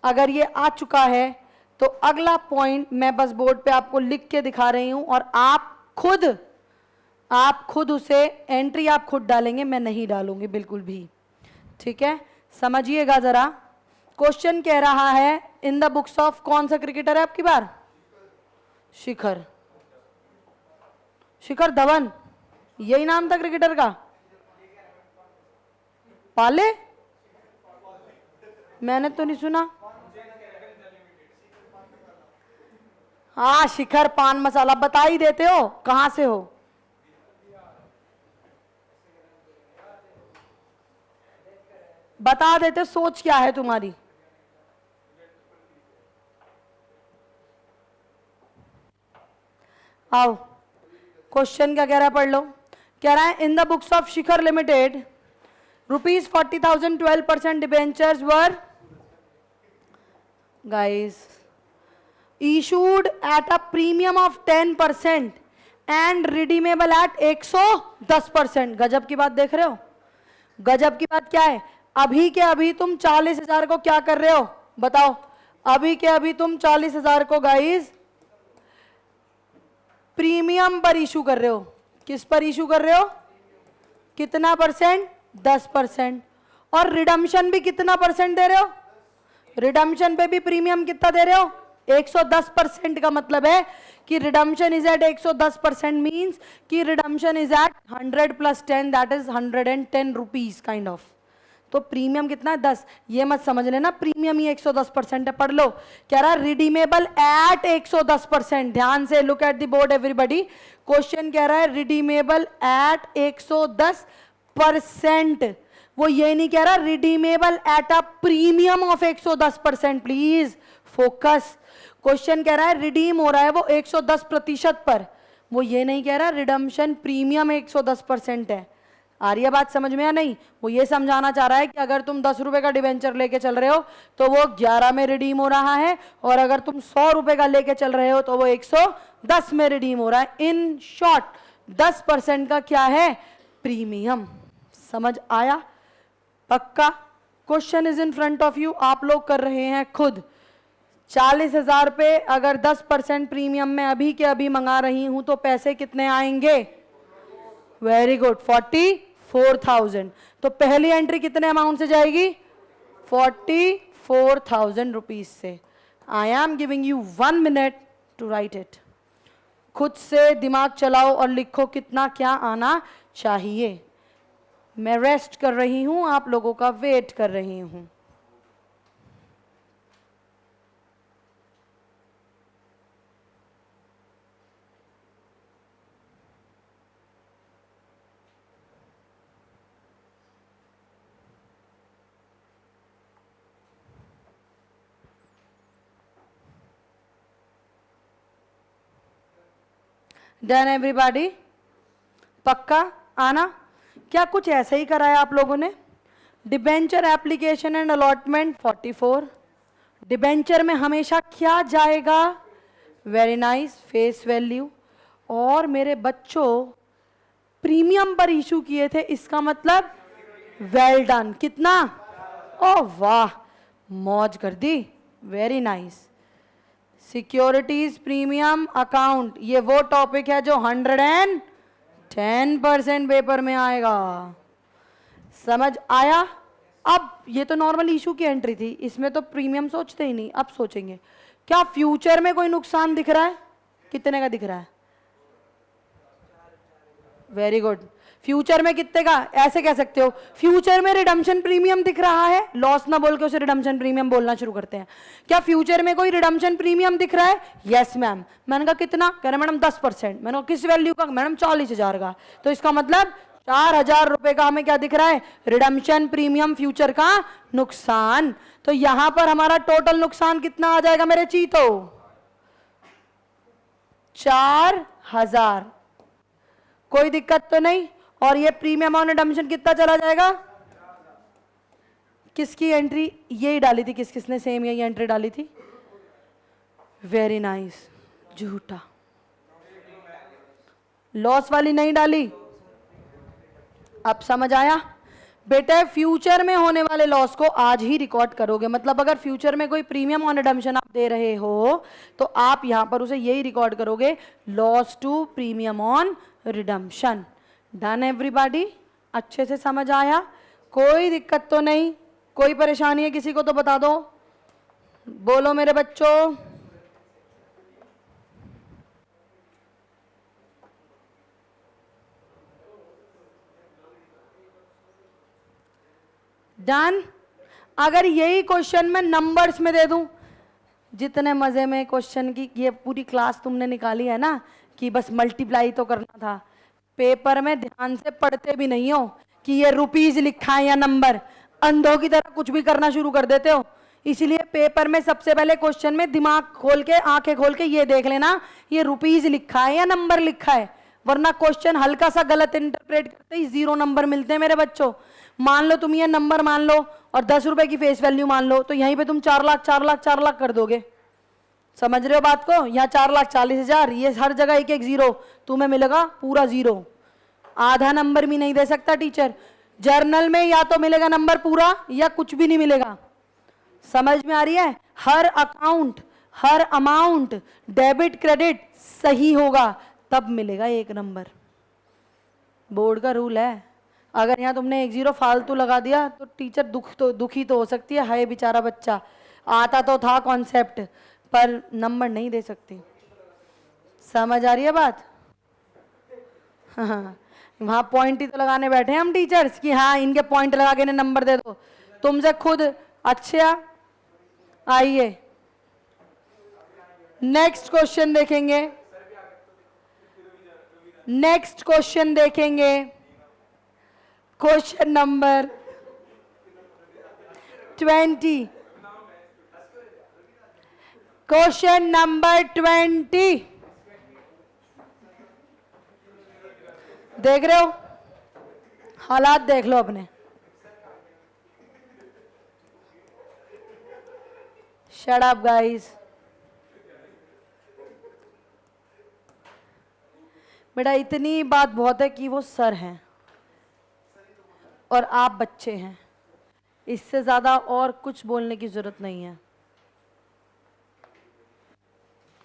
A: अगर ये आ चुका है तो अगला पॉइंट मैं बस बोर्ड पे आपको लिख के दिखा रही हूं और आप खुद उसे एंट्री आप खुद डालेंगे, मैं नहीं डालूंगी बिल्कुल भी, ठीक है। समझिएगा जरा। क्वेश्चन कह रहा है इन द बुक्स ऑफ, कौन सा क्रिकेटर है आपकी बार? शिखर धवन, यही नाम था क्रिकेटर का? पाले, मैंने तो नहीं सुना। हाँ, शिखर पान मसाला, बता ही देते हो कहां से हो। बता देते, सोच क्या है तुम्हारी? आओ, क्वेश्चन क्या कह रहा है, पढ़ लो। कह रहा है in the books of Shikhar limited ₹40,000 12% debentures were guys issued at a premium of 10% and redeemable at 110%। गजब की बात देख रहे हो? गजब की बात क्या है? अभी के अभी तुम 40,000 को क्या कर रहे हो बताओ? अभी के अभी तुम 40,000 को गाइस प्रीमियम पर इशू कर रहे हो। किस पर इशू कर रहे हो? कितना परसेंट? 10%। और रिडम्पशन भी कितना परसेंट दे रहे हो? रिडम्पशन पे भी प्रीमियम कितना दे रहे हो? 110%। का मतलब है कि रिडम्पशन इज एट 110% मीन्स कि redemption is at 100 + 10 that is 110 rupees kind of. तो प्रीमियम कितना है? 10। ये मत समझ लेना प्रीमियम ही 110% है, पढ़ लो। कह रहा रिडीमेबल एट 110%। ध्यान से look at the board everybody. Question कह रहा है रिडीमेबल एट 110%। वो ये नहीं कह रहा redeemable at a premium of 110%। Please focus. Question कह रहा है रिडीम हो रहा है वो 110% पर, वो ये नहीं कह रहा रिडम्पशन प्रीमियम 110% है। आ रही है बात समझ में या नहीं? वो ये समझाना चाह रहा है कि अगर तुम 10 रुपए का डिवेंचर लेके चल रहे हो तो वो 11 में रिडीम हो रहा है, और अगर तुम 100 रुपए का लेके चल रहे हो तो वो 110 में रिडीम हो रहा है। इन शॉर्ट 10% का क्या है? प्रीमियम। समझ आया? पक्का? Question is in front of you, आप लोग कर रहे हैं खुद। 40,000 पे अगर 10% प्रीमियम में अभी के अभी मंगा रही हूं तो पैसे कितने आएंगे? Very good, 44,000। तो पहली एंट्री कितने अमाउंट से जाएगी? 44,000 रुपीज से। I am giving you 1 minute to write it. खुद से दिमाग चलाओ और लिखो कितना क्या आना चाहिए। मैं रेस्ट कर रही हूं, आप लोगों का वेट कर रही हूं। Done everybody? पक्का आना? क्या कुछ ऐसे ही कराया आप लोगों ने? Debenture application and allotment 44। Debenture में हमेशा क्या जाएगा? Very nice, face value. और मेरे बच्चों प्रीमियम पर इशू किए थे, इसका मतलब वेल डन। कितना? ओ वाह, मौज कर दी, very nice. Securities premium account, ये वो टॉपिक है जो 110% पेपर में आएगा। समझ आया? अब ये तो नॉर्मल इशू की एंट्री थी, इसमें तो प्रीमियम सोचते ही नहीं। अब सोचेंगे क्या फ्यूचर में कोई नुकसान दिख रहा है? कितने का दिख रहा है? Very good. फ्यूचर में कितने का? ऐसे कह सकते हो फ्यूचर में रिडम्पशन प्रीमियम दिख रहा है। लॉस ना बोल के उसे रिडम्पशन प्रीमियम बोलना शुरू करते हैं। क्या फ्यूचर में कोई रिडम्पशन प्रीमियम दिख रहा है? Yes ma'am. मैंने कहा कितना? कह रहे मैडम 10%। मैंने कहा किस वैल्यू का? मैडम 40,000 का। तो इसका मतलब 4,000 रुपए का हमें क्या दिख रहा है? रिडम्पशन प्रीमियम फ्यूचर का नुकसान। तो यहां पर हमारा टोटल नुकसान कितना आ जाएगा मेरे चीतो? 4,000। कोई दिक्कत तो नहीं? और ये प्रीमियम ऑन रिडम्पशन कितना चला जाएगा? किसकी एंट्री यही डाली थी? किस किसने सेम यही एंट्री डाली थी? Very nice. झूठा, लॉस वाली नहीं डाली। अब समझ आया? बेटे फ्यूचर में होने वाले लॉस को आज ही रिकॉर्ड करोगे, मतलब अगर फ्यूचर में कोई प्रीमियम ऑन रिडम्पशन आप दे रहे हो तो आप यहां पर उसे यही रिकॉर्ड करोगे, loss to premium on redemption. Done everybody? अच्छे से समझ आया? कोई दिक्कत तो नहीं? कोई परेशानी है किसी को तो बता दो, बोलो मेरे बच्चों। डन? अगर यही क्वेश्चन मैं नंबर्स में दे दूं, जितने मजे में क्वेश्चन की ये पूरी क्लास तुमने निकाली है ना कि बस मल्टीप्लाई तो करना था, पेपर में ध्यान से पढ़ते भी नहीं हो कि ये रुपीज लिखा है या नंबर, अंधों की तरह कुछ भी करना शुरू कर देते हो। इसलिए पेपर में सबसे पहले क्वेश्चन में दिमाग खोल के, आंखें खोल के ये देख लेना ये रुपीज लिखा है या नंबर लिखा है, वरना क्वेश्चन हल्का सा गलत इंटरप्रेट करते ही 0 नंबर मिलते हैं मेरे बच्चों। मान लो तुम ये नंबर मान लो और 10 रुपए की फेस वैल्यू मान लो, तो यहीं पे तुम 4 लाख 4 लाख 4 लाख कर दोगे। समझ रहे हो बात को? यहाँ 4,40,000, ये हर जगह एक एक जीरो, तुम्हें मिलेगा पूरा 0। आधा नंबर भी नहीं दे सकता टीचर। जर्नल में या तो मिलेगा नंबर पूरा या कुछ भी नहीं मिलेगा। समझ में आ रही है? हर अकाउंट, हर अमाउंट, डेबिट क्रेडिट सही होगा तब मिलेगा 1 नंबर। बोर्ड का रूल है। अगर यहाँ तुमने 1 0 फालतू लगा दिया तो टीचर दुखी तो हो सकती है, हाय बेचारा बच्चा, आता तो था कॉन्सेप्ट पर नंबर नहीं दे सकती। समझ आ रही है बात? हाँ, वहाँ पॉइंट ही तो लगाने बैठे हैं हम टीचर्स कि हाँ इनके पॉइंट लगा के इन्हें नंबर दे दो। तुमसे खुद अच्छा, आइए नेक्स्ट क्वेश्चन देखेंगे। नेक्स्ट क्वेश्चन देखेंगे, क्वेश्चन नंबर 20। क्वेश्चन नंबर 20 देख रहे हो? हालात देख लो अपने। Shut up guys. बेटा इतनी बात बहुत है कि वो सर हैं और आप बच्चे हैं, इससे ज्यादा और कुछ बोलने की जरूरत नहीं है।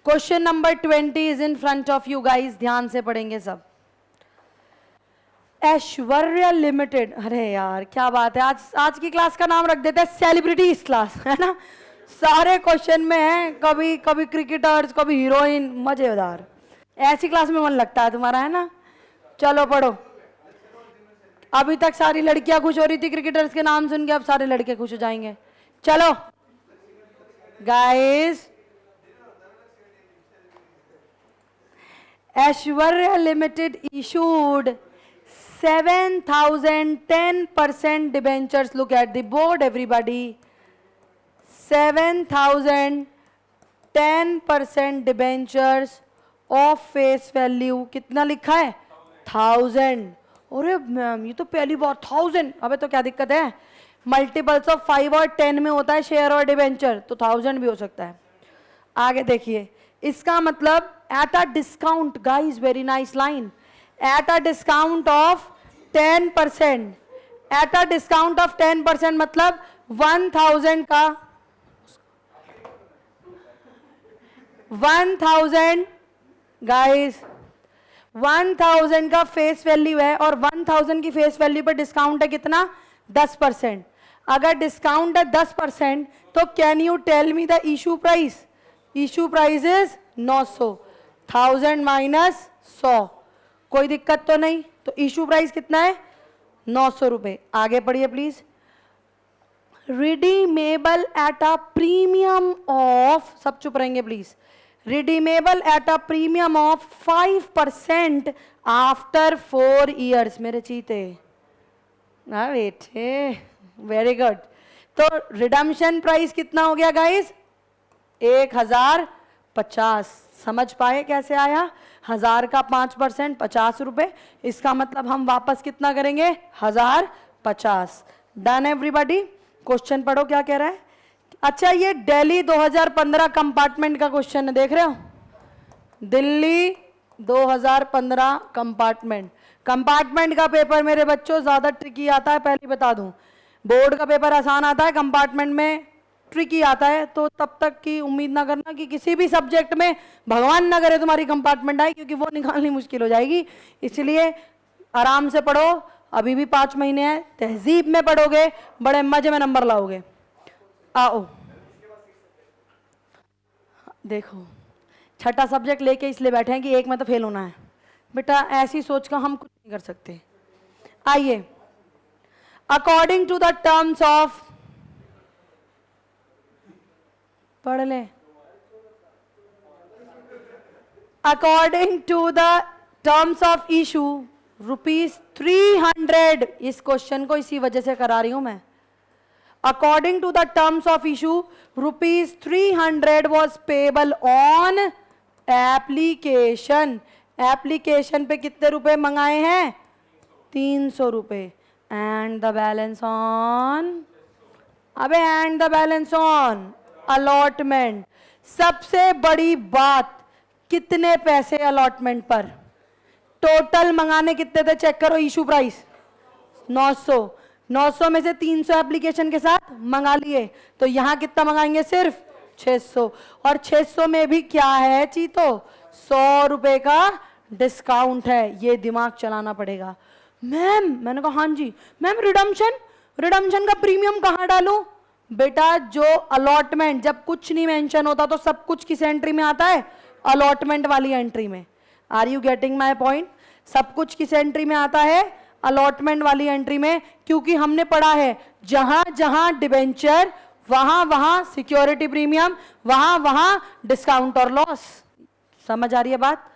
A: Question number 20 is in front of you guys, ध्यान से पढ़ेंगे सब। ऐश्वर्या लिमिटेड, अरे यार क्या बात है, आज की क्लास का नाम रख देते हैं सेलिब्रिटीज क्लास, है ना? सारे क्वेश्चन में है, कभी कभी क्रिकेटर्स, कभी हीरोइन, मजेदार। ऐसी क्लास में मन लगता है तुम्हारा, है ना? चलो पढ़ो। अभी तक सारी लड़कियां खुश हो रही थी क्रिकेटर्स के नाम सुन के, अब सारे लड़के खुश हो जाएंगे। चलो guys, Aishwarya limited issued 7,010% debentures. Look at the board everybody. 7,010% debentures of face value कितना लिखा है? 1000। अरे मैम ये तो पहली बार 1000। अबे तो क्या दिक्कत है? मल्टीपल्स ऑफ 5 और 10 में होता है शेयर और डिबेंचर, तो 1000 भी हो सकता है। आगे देखिए, इसका मतलब eight a discount, guys very nice line, eight a discount of 10%। Eight a discount of 10% मतलब 1000 का 1000 गाइस 1000 का फेस वैल्यू है और 1000 की फेस वैल्यू पर डिस्काउंट है कितना? 10%। अगर डिस्काउंट है 10% तो can you tell me the issue price? Issue price is 900। 1000 minus 100, कोई दिक्कत तो नहीं? तो इशू प्राइस कितना है? 900 रुपए। आगे पढ़िए please. Redeemable at a premium of, सब चुप रहेंगे please, redeemable at a premium of 5% after 4 years। मेरे चीते ना बेटे, वेरी गुड। तो रिडम्पशन प्राइस कितना हो गया गाइस? 1050। समझ पाए कैसे आया? 1000 का 5% 50 रुपए, इसका मतलब हम वापस कितना करेंगे? 1050। Done everybody? क्वेश्चन पढ़ो क्या कह रहा है। अच्छा ये दिल्ली 2015 कंपार्टमेंट का क्वेश्चन है, देख रहे हो? दिल्ली 2015 कंपार्टमेंट। कंपार्टमेंट का पेपर मेरे बच्चों ज्यादा ट्रिकी आता है, पहले बता दूं। बोर्ड का पेपर आसान आता है, कंपार्टमेंट में ट्रिकी आता है। तो तब तक की उम्मीद ना करना कि किसी भी सब्जेक्ट में भगवान ना करे तुम्हारी कंपार्टमेंट आए, क्योंकि वो निकालनी मुश्किल हो जाएगी। इसलिए आराम से पढ़ो, अभी भी 5 महीने हैं। तहजीब में पढ़ोगे, बड़े मजे में नंबर लाओगे। आओ देखो, छठा सब्जेक्ट लेके इसलिए बैठे हैं कि एक में तो फेल होना है। बेटा ऐसी सोच का हम कुछ नहीं कर सकते। आइए, according to the terms of, पढ़ ले, according to the terms of issue ₹300, इस क्वेश्चन को इसी वजह से करा रही हूं मैं। According to the terms of issue ₹300 was payable on application. Application पे कितने रुपए मंगाए हैं? 300 रुपए। एंड द बैलेंस ऑन, अबे and the balance on allotment. सबसे बड़ी बात, कितने पैसे अलॉटमेंट पर? टोटल मंगाने कितने थे चेक करो। इशू प्राइस 900, 900 में से 300 एप्लीकेशन के साथ मंगा लिए, तो यहां कितना मंगाएंगे? सिर्फ 600। और 600 में भी क्या है चीतो? 100 रुपए का डिस्काउंट है। ये दिमाग चलाना पड़ेगा। मैम, मैंने कहा हाँ जी मैम, रिडम्पशन, रिडम्पशन का प्रीमियम कहां डालूं? बेटा जो अलॉटमेंट, जब कुछ नहीं मेंशन होता तो सब कुछ किस एंट्री में आता है? अलॉटमेंट वाली एंट्री में। Are you getting my point? सब कुछ किस एंट्री में आता है? अलॉटमेंट वाली एंट्री में। क्योंकि हमने पढ़ा है जहां जहां डिबेंचर, वहां वहां सिक्योरिटी प्रीमियम, वहां वहां डिस्काउंट और लॉस। समझ आ रही है बात?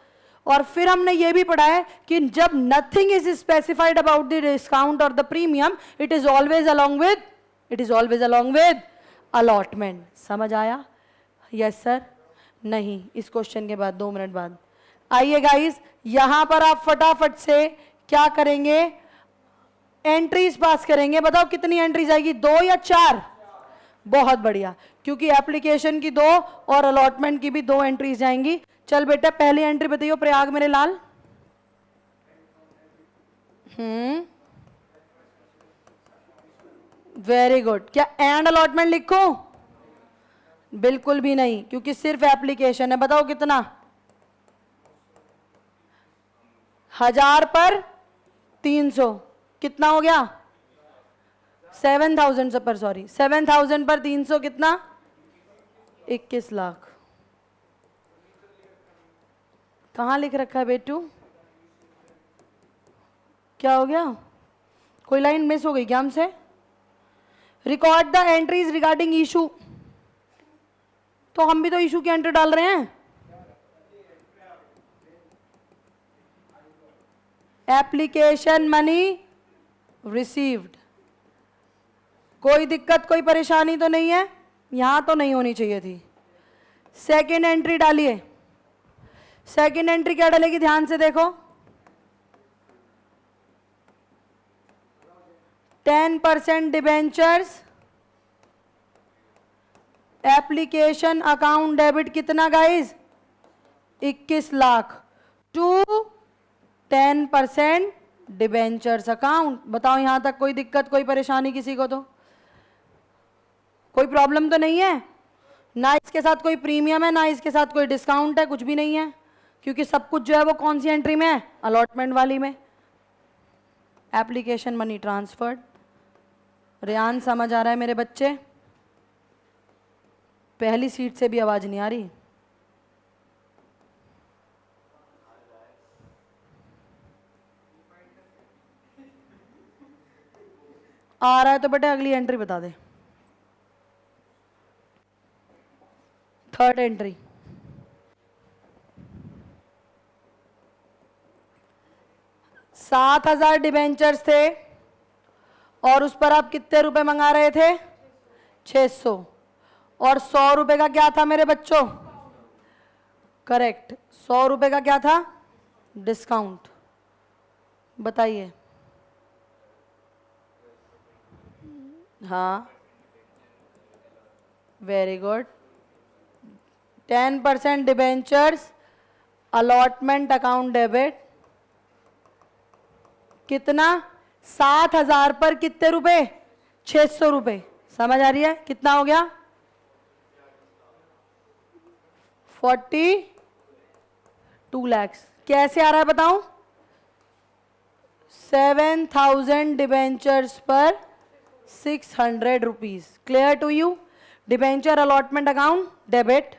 A: और फिर हमने ये भी पढ़ा है कि जब nothing is specified about the discount और the premium, it is always along with allotment. समझ आया? Yes sir. नहीं, इस क्वेश्चन के बाद 2 मिनट बाद। आइए गाइस, यहां पर आप फटाफट से क्या करेंगे? एंट्रीज पास करेंगे। बताओ कितनी एंट्रीज आएगी? 2 या 4? बहुत बढ़िया, क्योंकि एप्लीकेशन की 2 और अलॉटमेंट की भी 2 एंट्रीज जाएंगी। चल बेटा, पहली एंट्री बताइए प्रयाग मेरे लाल। Very good. क्या एंड अलॉटमेंट लिखो? बिल्कुल भी नहीं, क्योंकि सिर्फ एप्लीकेशन है। बताओ कितना? 1000 पर 300 कितना हो गया? 7000 पर, सॉरी 7000 पर 300 कितना? 21 लाख। कहां लिख रखा है बेटू? क्या हो गया? कोई लाइन मिस हो गई क्या हमसे? Record the entries regarding issue. तो हम भी तो इशू की एंट्री डाल रहे हैं। Application money received. कोई दिक्कत, कोई परेशानी तो नहीं है? यहां तो नहीं होनी चाहिए थी। सेकेंड एंट्री डालिए। सेकेंड एंट्री क्या डालेगी? ध्यान से देखो। 10% डिबेंचर्स, एप्लीकेशन अकाउंट डेबिट कितना guys? 21 lakh to 10% debentures account. बताओ यहां तक कोई दिक्कत, कोई परेशानी किसी को? तो कोई प्रॉब्लम तो नहीं है ना? इसके साथ कोई प्रीमियम है ना इसके साथ कोई डिस्काउंट है? कुछ भी नहीं है, क्योंकि सब कुछ जो है वो कौन सी एंट्री में है? अलॉटमेंट वाली में। Application money transferred. रेयान समझ आ रहा है मेरे बच्चे? पहली सीट से भी आवाज नहीं आ रही। आ रहा है तो बेटा अगली एंट्री बता दे। थर्ड एंट्री, 7000 डिबेंचर्स थे और उस पर आप कितने रुपए मंगा रहे थे? 600। और 100 रुपए का क्या था मेरे बच्चों? करेक्ट, 100 रुपए का क्या था? डिस्काउंट। बताइए। हाँ, very good. 10% debentures, allotment account debit, कितना? 7,000 पर कितने रुपए? 600 रुपए। समझ आ रही है? कितना हो गया? 42 lakhs। कैसे आ रहा है बताऊं? 7,000 डिबेंचर्स पर 600 rupees. Clear to you? Debenture allotment account debit.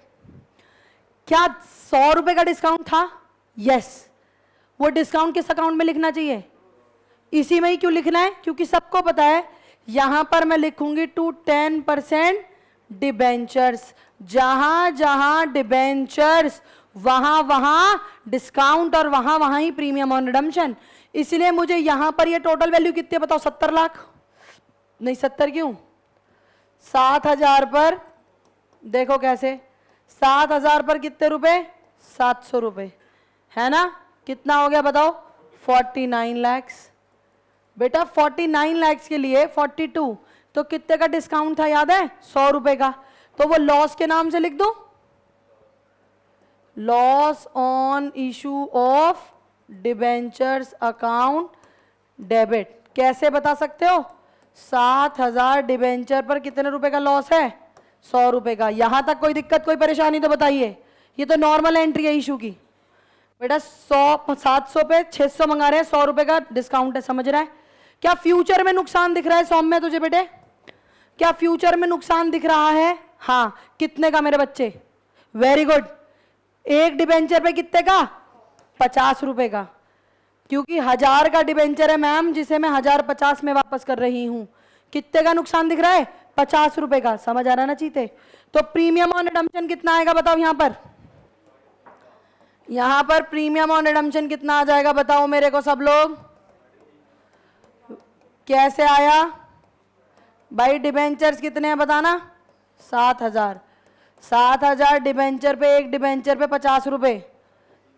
A: क्या 100 रुपए का डिस्काउंट था? यस। वो डिस्काउंट किस अकाउंट में लिखना चाहिए? इसी में ही। क्यों लिखना है? क्योंकि सबको पता है यहां पर मैं लिखूंगी टू 10% डिबेंचर्स। जहां जहां डिबेंचर्स वहां वहां डिस्काउंट और वहां वहां ही प्रीमियम ऑन रिडम्पशन। इसलिए मुझे यहां पर ये टोटल वैल्यू कितने बताओ? 70 लाख? नहीं 70 क्यों? 7,000 पर देखो कैसे, 7,000 पर कितने रुपए? 700 रुपए, है ना? कितना हो गया बताओ? 49 लैक्स। बेटा 49 लैक्स के लिए 42 तो कितने का डिस्काउंट था याद है? 100 रुपए का। तो वो लॉस के नाम से लिख दो, loss on issue of debentures account debit. कैसे बता सकते हो? 7,000 डिबेंचर पर कितने रुपए का लॉस है? 100 रुपए का। यहां तक कोई दिक्कत, कोई परेशानी तो बताइए। ये तो नॉर्मल एंट्री है इशू की। बेटा 700 पे 600 मंगा रहे हैं, 100 रुपए का डिस्काउंट है। समझ रहा है? क्या फ्यूचर में नुकसान दिख रहा है सौम्य तुझे बेटे? क्या फ्यूचर में नुकसान दिख रहा है? हाँ। कितने का मेरे बच्चे? Very good. एक डिबेंचर पे कितने का? 50 रुपए का। क्योंकि 1000 का डिबेंचर है मैम, जिसे मैं 1050 में वापस कर रही हूं। कितने का नुकसान दिख रहा है? 50 रुपए का। समझ आ रहा ना चीते? तो प्रीमियम ऑन रिडम्पशन कितना आएगा बताओ? यहां पर प्रीमियम ऑन रिडम्पशन कितना आ जाएगा बताओ मेरे को सब लोग? कैसे आया भाई? डिबेंचर्स कितने हैं बताना? 7,000। 7,000 डिबेंचर पे, एक डिबेंचर पे 50 रुपए,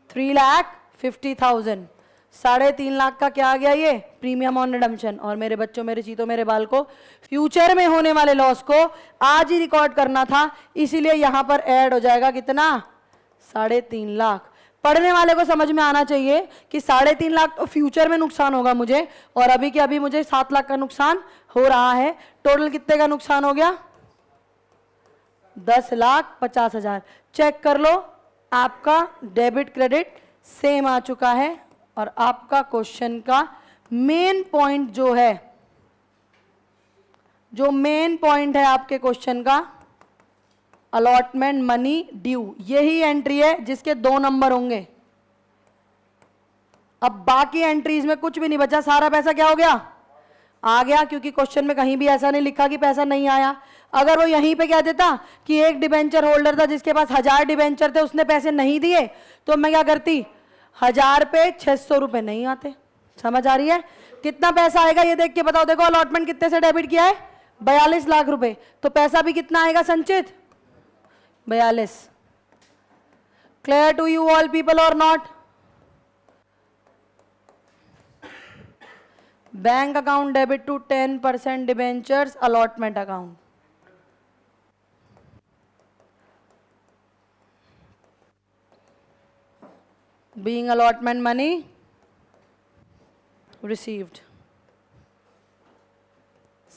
A: 3,50,000। 3.5 लाख का क्या आ गया? ये प्रीमियम ऑन रिडम्पशन। और मेरे बच्चों, मेरे चीतों, मेरे बाल को फ्यूचर में होने वाले लॉस को आज ही रिकॉर्ड करना था, इसीलिए यहां पर ऐड हो जाएगा कितना? 3.5 लाख। पढ़ने वाले को समझ में आना चाहिए कि 3.5 लाख तो फ्यूचर में नुकसान होगा मुझे, और अभी के अभी मुझे 7 लाख का नुकसान हो रहा है। टोटल कितने का नुकसान हो गया? 10,50,000। चेक कर लो, आपका डेबिट क्रेडिट सेम आ चुका है। और आपका क्वेश्चन का मेन पॉइंट जो है, जो मेन पॉइंट है आपके क्वेश्चन का, अलॉटमेंट मनी ड्यू, यही एंट्री है जिसके 2 नंबर होंगे। अब बाकी एंट्रीज में कुछ भी नहीं बचा, सारा पैसा क्या हो गया? आ गया। क्योंकि क्वेश्चन में कहीं भी ऐसा नहीं लिखा कि पैसा नहीं आया। अगर वो यहीं पे कह देता कि एक डिबेंचर होल्डर था जिसके पास 1000 डिबेंचर थे, उसने पैसे नहीं दिए, तो मैं क्या करती? 1000 पे 600 रुपए नहीं आते। समझ आ रही है? कितना पैसा आएगा ये देख के बताओ। देखो अलॉटमेंट कितने से डेबिट किया है? 42 लाख रुपए। तो पैसा भी कितना आएगा Sanchit? 42। Clear to you all people और not? Bank account debit to 10% debentures allotment account. Being allotment money received.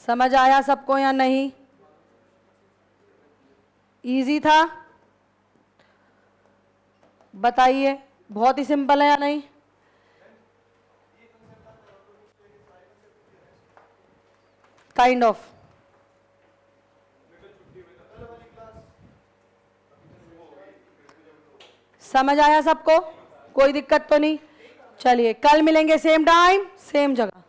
A: समझ आया सबको या नहीं? इजी था? बताइए, बहुत ही सिंपल है या नहीं? Kind of. समझ आया सबको? कोई दिक्कत तो नहीं? चलिए कल मिलेंगे सेम टाइम सेम जगह।